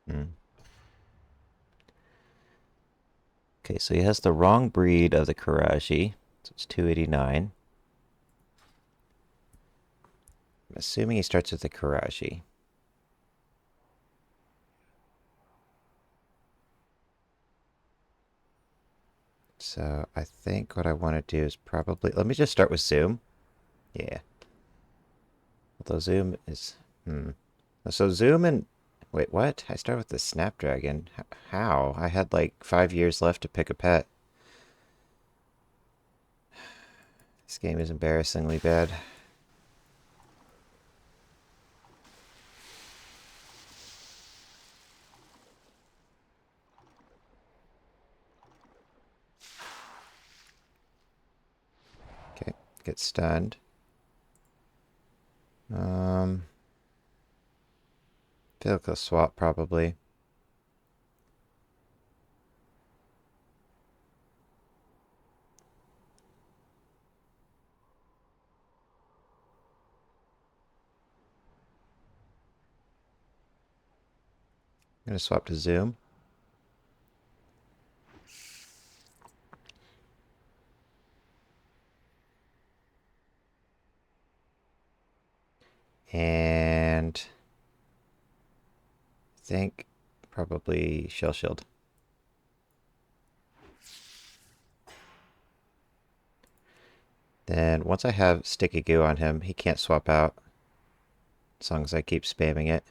Hmm. Okay, so he has the wrong breed of the Karaji. So it's 289. I'm assuming he starts with the Karaji. So I think what I want to do is probably... Let me just start with Zoom. Yeah. Although Zoom is... So Zoom and... Wait, what? I started with the Snapdragon. How? I had like 5 years left to pick a pet. This game is embarrassingly bad. Okay, get stunned. Feel like a swap probably. I'm gonna swap to Zoom. And I think probably Shell Shield. Then once I have Sticky Goo on him, he can't swap out as long as I keep spamming it.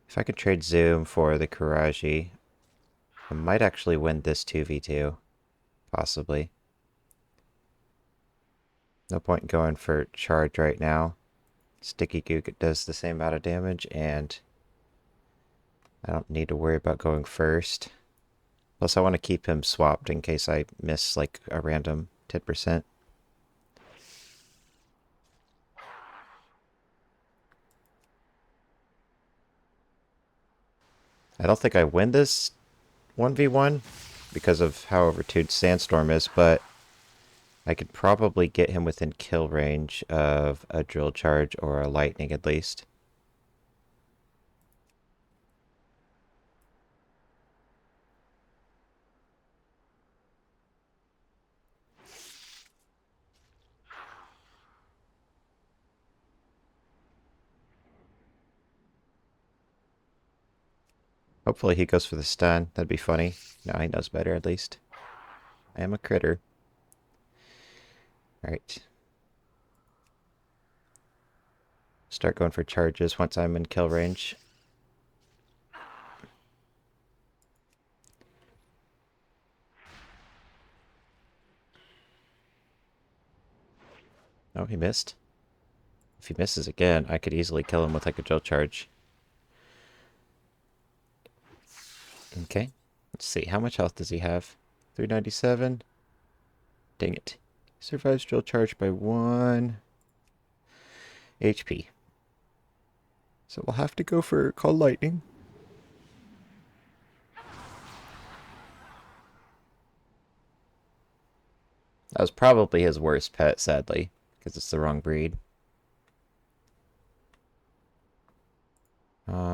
If I could trade Zoom for the Karaji, I might actually win this 2v2. Possibly. No point in going for charge right now. Sticky Goo does the same amount of damage, and I don't need to worry about going first. Plus, I want to keep him swapped in case I miss like a random 10%. I don't think I win this 1v1 because of how overtuned Sandstorm is, but I could probably get him within kill range of a drill charge or a lightning at least. Hopefully he goes for the stun. That'd be funny. Now he knows better at least. I am a critter. Alright. Start going for charges once I'm in kill range. Oh, he missed. If he misses again, I could easily kill him with like a drill charge. Okay. Let's see. How much health does he have? 397? Dang it. He survives drill charge by 1 HP. So we'll have to go for Call Lightning. That was probably his worst pet, sadly, because it's the wrong breed.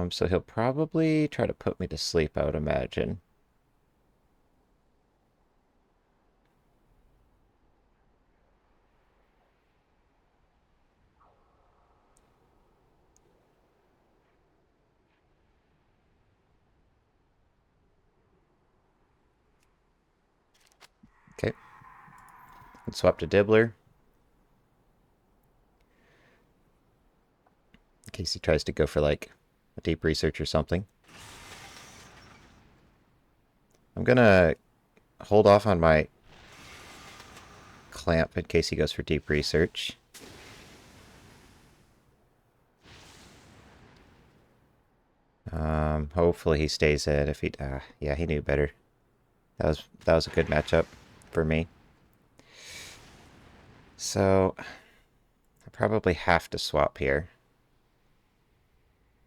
So he'll probably try to put me to sleep, I would imagine. Okay. Let's swap to Dibbler. In case he tries to go for, like, a deep research or something. I'm gonna hold off on my clamp in case he goes for deep research. Hopefully he stays in. If he, yeah, he knew better. That was a good matchup for me. So I probably have to swap here.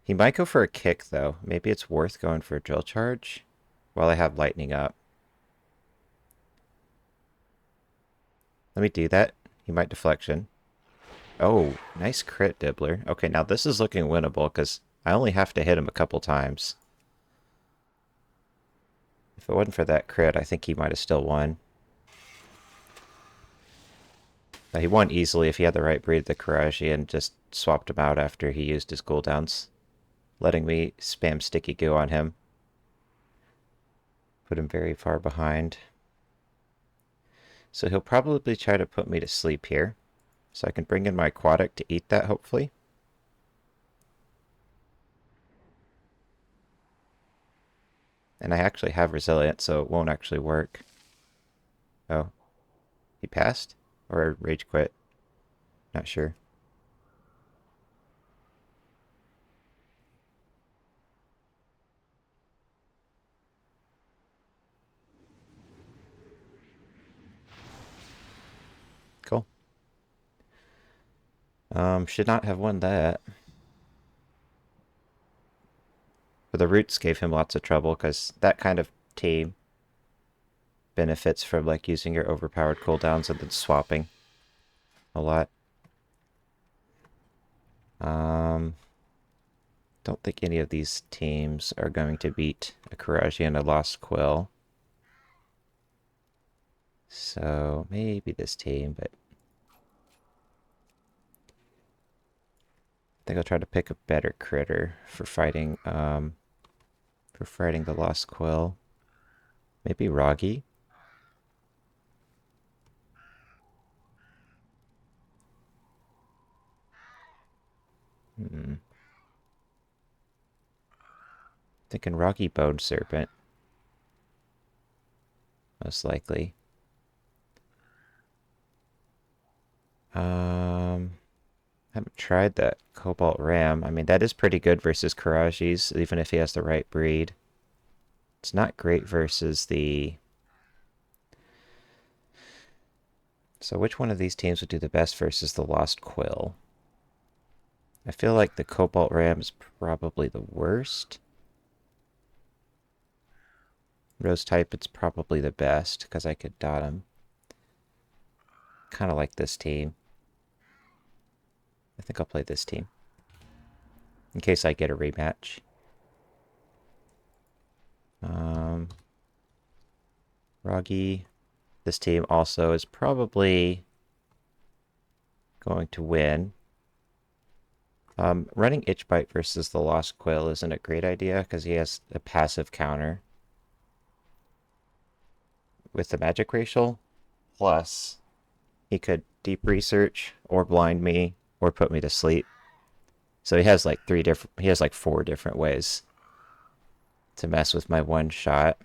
He might go for a kick though. Maybe it's worth going for a drill charge while I have lightning up. Let me do that. He might deflection. Oh, nice crit, Dibbler. Okay, now this is looking winnable because I only have to hit him a couple times. If it wasn't for that crit, I think he might have still won. He won easily if he had the right breed of the Karaji and just swapped him out after he used his cooldowns, letting me spam sticky goo on him. Put him very far behind. So he'll probably try to put me to sleep here. So I can bring in my aquatic to eat that, hopefully. And I actually have resilience, so it won't actually work. Oh. He passed? Or rage quit? Not sure. Cool. Should not have won that. But the roots gave him lots of trouble, because that kind of team benefits from like using your overpowered cooldowns and then swapping a lot. Don't think any of these teams are going to beat a Karaji and a Lost Quill. So maybe this team, but I think I'll try to pick a better critter for fighting the Lost Quill. Maybe Roggy. Thinking Rocky Bone Serpent. Most likely. Haven't tried that Cobalt Ram. I mean, that is pretty good versus Karaji's, even if he has the right breed. It's not great versus the... So which one of these teams would do the best versus the Lost Quill? I feel like the Cobalt Ram is probably the worst. Rose type, it's probably the best, because I could dot him. Kind of like this team. I think I'll play this team. In case I get a rematch. Roggy. This team also is probably going to win. Running Itch Bite versus the Lost Quill isn't a great idea because he has a passive counter with the Magic Racial. Plus, he could deep research or blind me or put me to sleep. So he has like four different ways to mess with my one shot.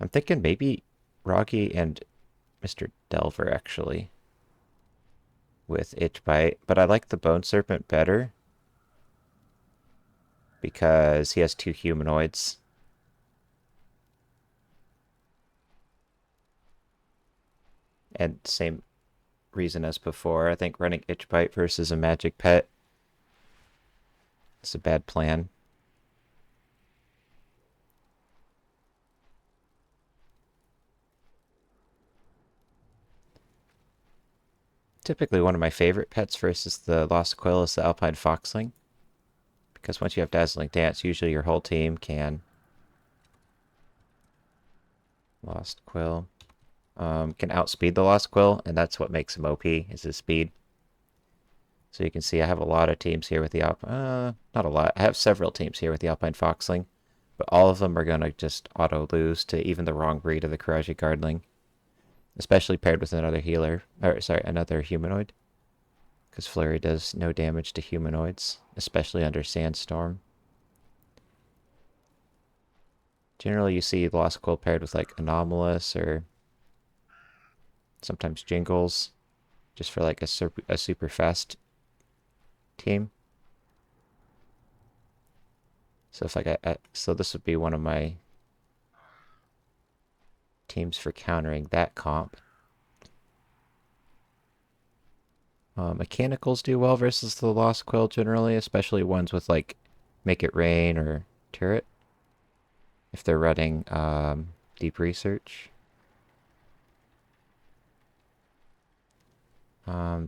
I'm thinking maybe Rocky and Mr. Delver actually with Itch Bite, but I like the Bone Serpent better because he has two humanoids. And same reason as before, I think running Itch Bite versus a magic pet is a bad plan. Typically one of my favorite pets versus the Lost Quill is the Alpine Foxling. Because once you have Dazzling Dance, usually your whole team can. Lost Quill. Can outspeed the Lost Quill, and that's what makes him OP, is his speed. So you can see I have a lot of teams here with the Alpine... not a lot. I have several teams here with the Alpine Foxling. But all of them are going to just auto-lose to even the wrong breed of the Karaji Guardling. Especially paired with another healer. Or, sorry, another humanoid. Because Flurry does no damage to humanoids. Especially under Sandstorm. Generally you see Lost Quill paired with like Anomalous or sometimes Jingles. Just for like a super fast team. So if so this would be one of my teams for countering that comp. Mechanicals do well versus the Lost Quill generally, especially ones with like Make It Rain or Turret. If they're running Deep Research.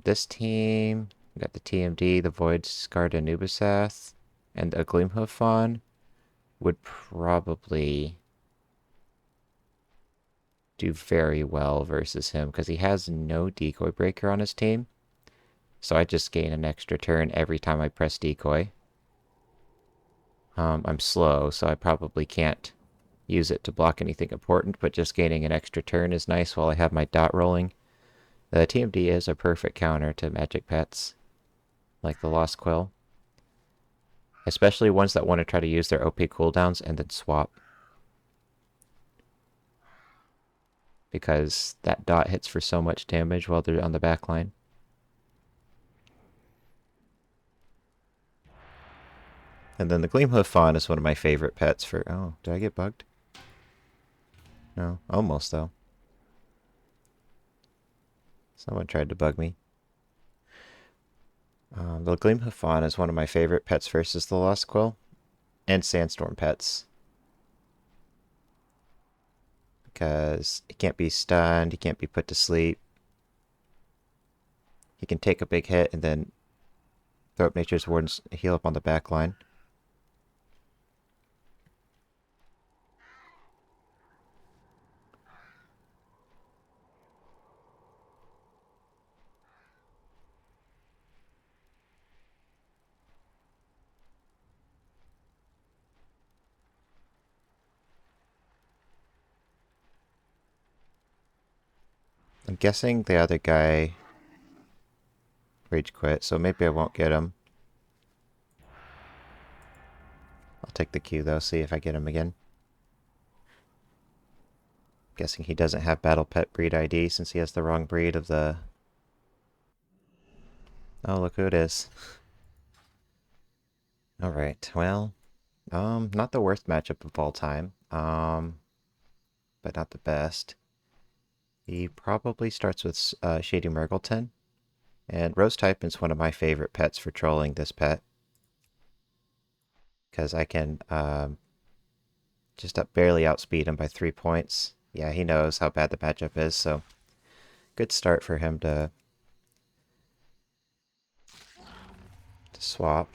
This team, we got the TMD, the Void Scarred Anubisath. And a Gleamhoof Fawn would probably do very well versus him because he has no decoy breaker on his team. So I just gain an extra turn every time I press decoy. I'm slow, so I probably can't use it to block anything important, but just gaining an extra turn is nice while I have my dot rolling. The TMD is a perfect counter to magic pets, like the Lost Quill. Especially ones that want to try to use their OP cooldowns and then swap. Because that dot hits for so much damage while they're on the back line. And then the Gleamhoof Fawn is one of my favorite pets for... Oh, did I get bugged? No, almost though. Someone tried to bug me. The Gleamhoof Fawn is one of my favorite pets versus the Lost Quill. And Sandstorm pets. Because he can't be stunned, he can't be put to sleep. He can take a big hit and then throw up Nature's Wardens, heal up on the back line. I'm guessing the other guy rage quit, so maybe I won't get him. I'll take the Q though, see if I get him again. Guessing he doesn't have Battle Pet BreedID since he has the wrong breed of the... Oh, look who it is. Alright, well, not the worst matchup of all time, but not the best. He probably starts with Shady Murgleton, and Rosetypen's one of my favorite pets for trolling this pet. Because I can just barely outspeed him by 3 points. Yeah, he knows how bad the matchup is, so good start for him to swap.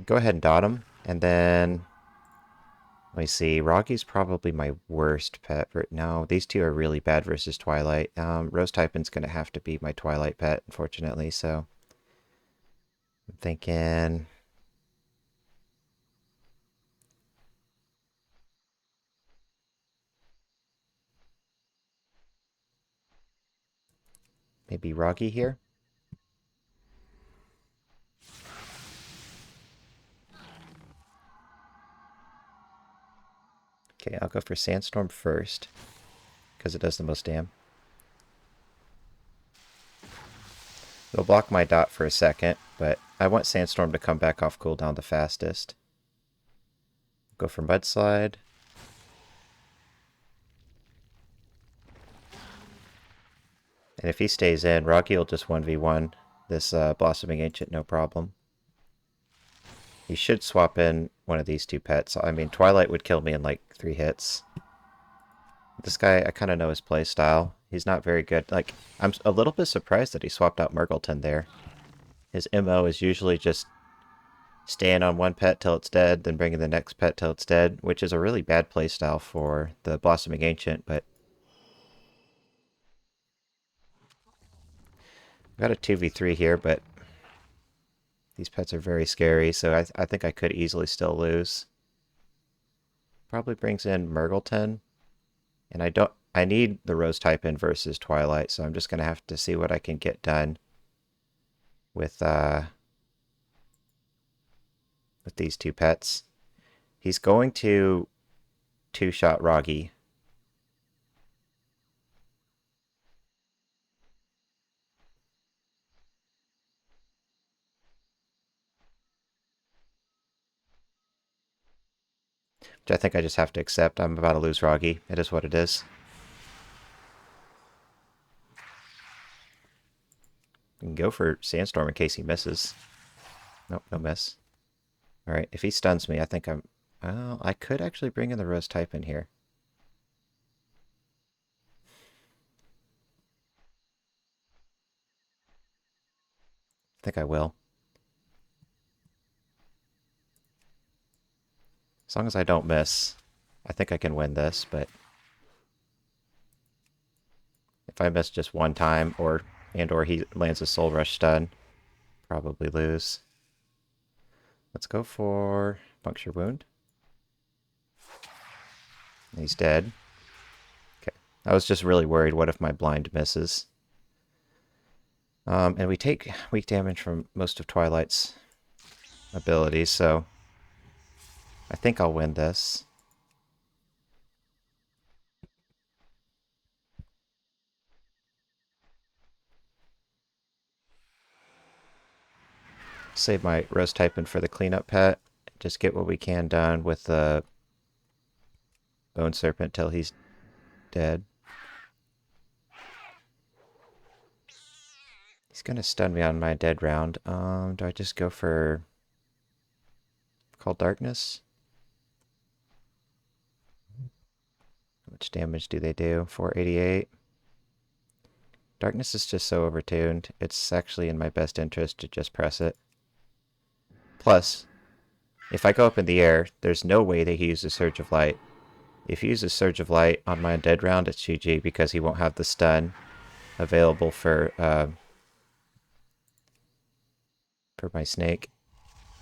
Go ahead and dot him, and then let me see. Rocky's probably my worst pet. No, these two are really bad versus Twilight. Rosetypen's gonna have to be my Twilight pet, unfortunately. So I'm thinking maybe Rocky here. Okay, I'll go for Sandstorm first because it does the most damage. It'll block my dot for a second, but I want Sandstorm to come back off cooldown the fastest. Go for Mudslide. And if he stays in, Rocky will just 1v1 this Blossoming Ancient, no problem. He should swap in one of these two pets. I mean, Twilight would kill me in like 3 hits. This guy, I kind of know his play style. He's not very good. Like, I'm a little bit surprised that he swapped out Murgleton there. His MO is usually just staying on one pet till it's dead, then bringing the next pet till it's dead, which is a really bad playstyle for the Blossoming Ancient, but... I've got a 2v3 here, but these pets are very scary, so I think I could easily still lose. Probably brings in Murgleton, and I need the Rosetypen versus Twilight, so I'm just going to have to see what I can get done with these two pets. He's going to two-shot Roggy. Which I think I just have to accept. I'm about to lose Roggy. It is what it is. I can go for Sandstorm in case he misses. Nope, no miss. Alright, if he stuns me, I think I'm... Well, I could actually bring in the Rosetypen here. I think I will. As long as I don't miss, I think I can win this, but if I miss just one time, or he lands a Soul Rush stun, probably lose. Let's go for Puncture Wound. He's dead. Okay. I was just really worried, what if my blind misses? And we take weak damage from most of Twilight's abilities, so I think I'll win this. Save my Rose Typing for the cleanup pet. Just get what we can done with the Bone Serpent till he's dead. He's gonna stun me on my dead round. Do I just go for Call Darkness? How much damage do they do? 488. Darkness is just so overtuned. It's actually in my best interest to just press it. Plus, if I go up in the air, there's no way that he uses Surge of Light. If he uses Surge of Light on my dead round, it's GG because he won't have the stun available for my snake.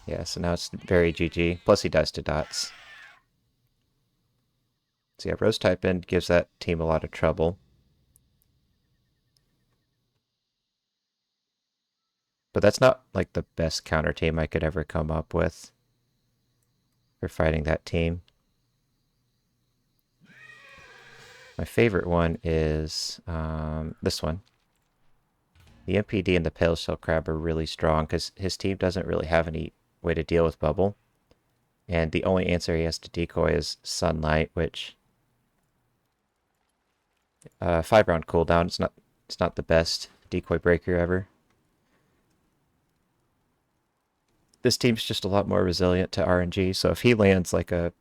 Yeah, so now it's very GG. Plus he dies to dots. So yeah, Rose Typing gives that team a lot of trouble. But that's not like the best counter team I could ever come up with for fighting that team. My favorite one is this one. The MPD and the Pale Shell Crab are really strong because his team doesn't really have any way to deal with Bubble. And the only answer he has to decoy is Sunlight, which 5-round cooldown. It's not the best decoy breaker ever. This team's just a lot more resilient to RNG, so if he lands like a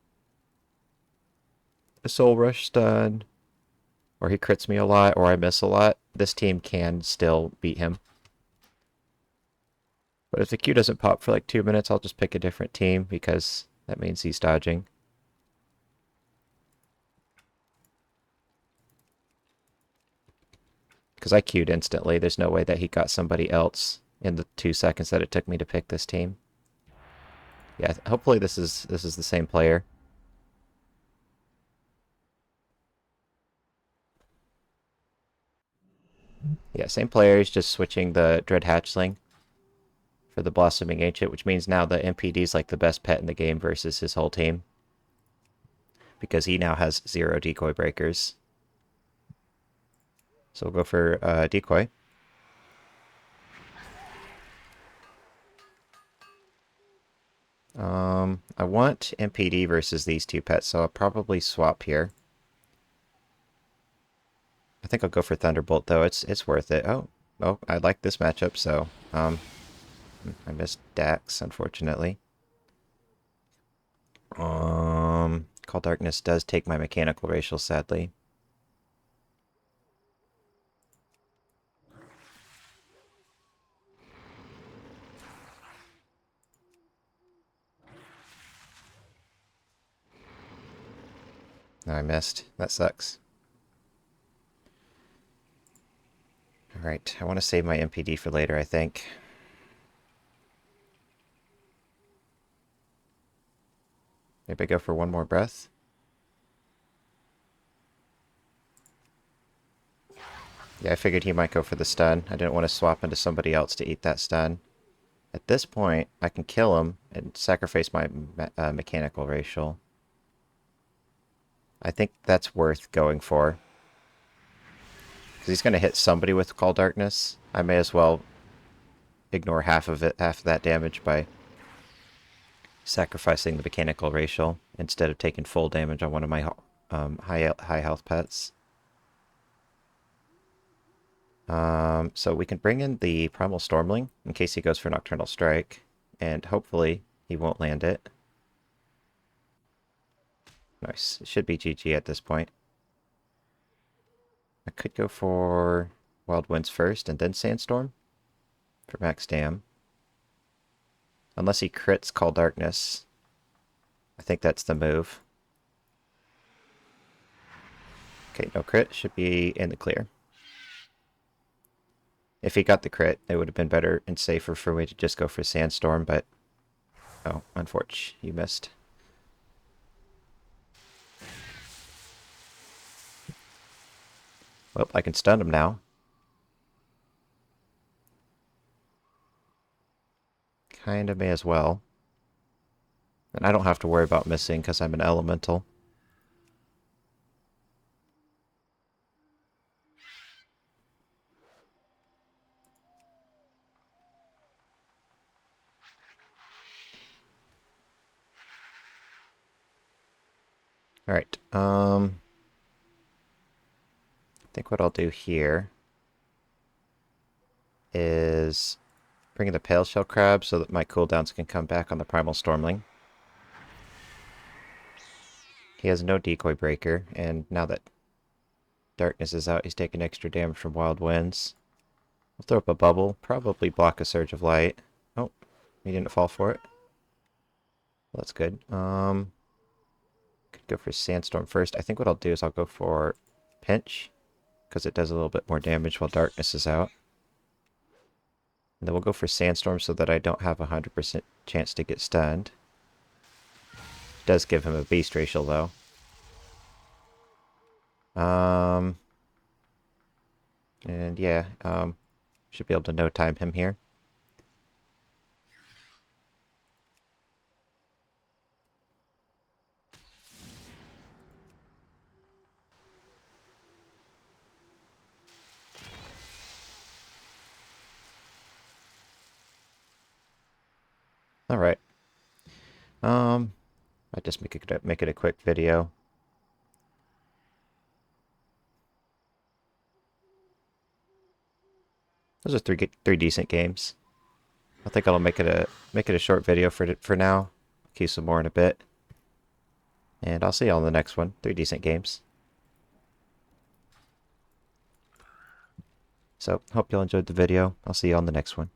Soul Rush stun, or he crits me a lot, or I miss a lot, this team can still beat him. But if the Q doesn't pop for like 2 minutes, I'll just pick a different team, because that means he's dodging. Because I queued instantly, there's no way that he got somebody else in the 2 seconds that it took me to pick this team. Yeah, hopefully this is the same player. Yeah, same player. He's just switching the Dread Hatchling for the Blossoming Ancient, which means now the MPD is like the best pet in the game versus his whole team. Because he now has 0 decoy breakers. So we'll go for decoy. I want MPD versus these two pets, so I'll probably swap here. I think I'll go for Thunderbolt, though. It's worth it. Oh, I like this matchup, so I missed Dax, unfortunately. Call Darkness does take my mechanical racial, sadly. No, I missed. That sucks. Alright, I want to save my MPD for later, I think. Maybe I go for one more breath. Yeah, I figured he might go for the stun. I didn't want to swap into somebody else to eat that stun. At this point, I can kill him and sacrifice my mechanical racial. I think that's worth going for. Because he's going to hit somebody with Call Darkness. I may as well ignore half of that damage by sacrificing the mechanical racial instead of taking full damage on one of my high health pets. So we can bring in the Primal Stormling in case he goes for Nocturnal Strike, and hopefully he won't land it. Nice. It should be GG at this point. I could go for Wild Winds first and then Sandstorm for max dam. Unless he crits Call Darkness. I think that's the move. Okay, no crit. Should be in the clear. If he got the crit, it would have been better and safer for me to just go for Sandstorm, but... Oh, unfortunate. You missed. Well, I can stun him now. Kinda may as well. And I don't have to worry about missing because I'm an elemental. Alright, I think what I'll do here is bring in the Pale Shell Crab so that my cooldowns can come back on the Primal Stormling. He has no decoy breaker, and now that darkness is out, he's taking extra damage from wild winds. We'll throw up a bubble, probably block a surge of light. Oh, he didn't fall for it. Well, that's good. Could go for Sandstorm first. I think what I'll do is I'll go for Pinch, because it does a little bit more damage while darkness is out. And then we'll go for Sandstorm so that I don't have a 100% chance to get stunned. It does give him a beast racial though. And yeah, should be able to no time him here. All right. I just make it a quick video. Those are three decent games. I think I'll make it a short video for now. Keep some more in a bit. And I'll see you all in the next one. 3 decent games. So, hope you all enjoyed the video. I'll see you on the next one.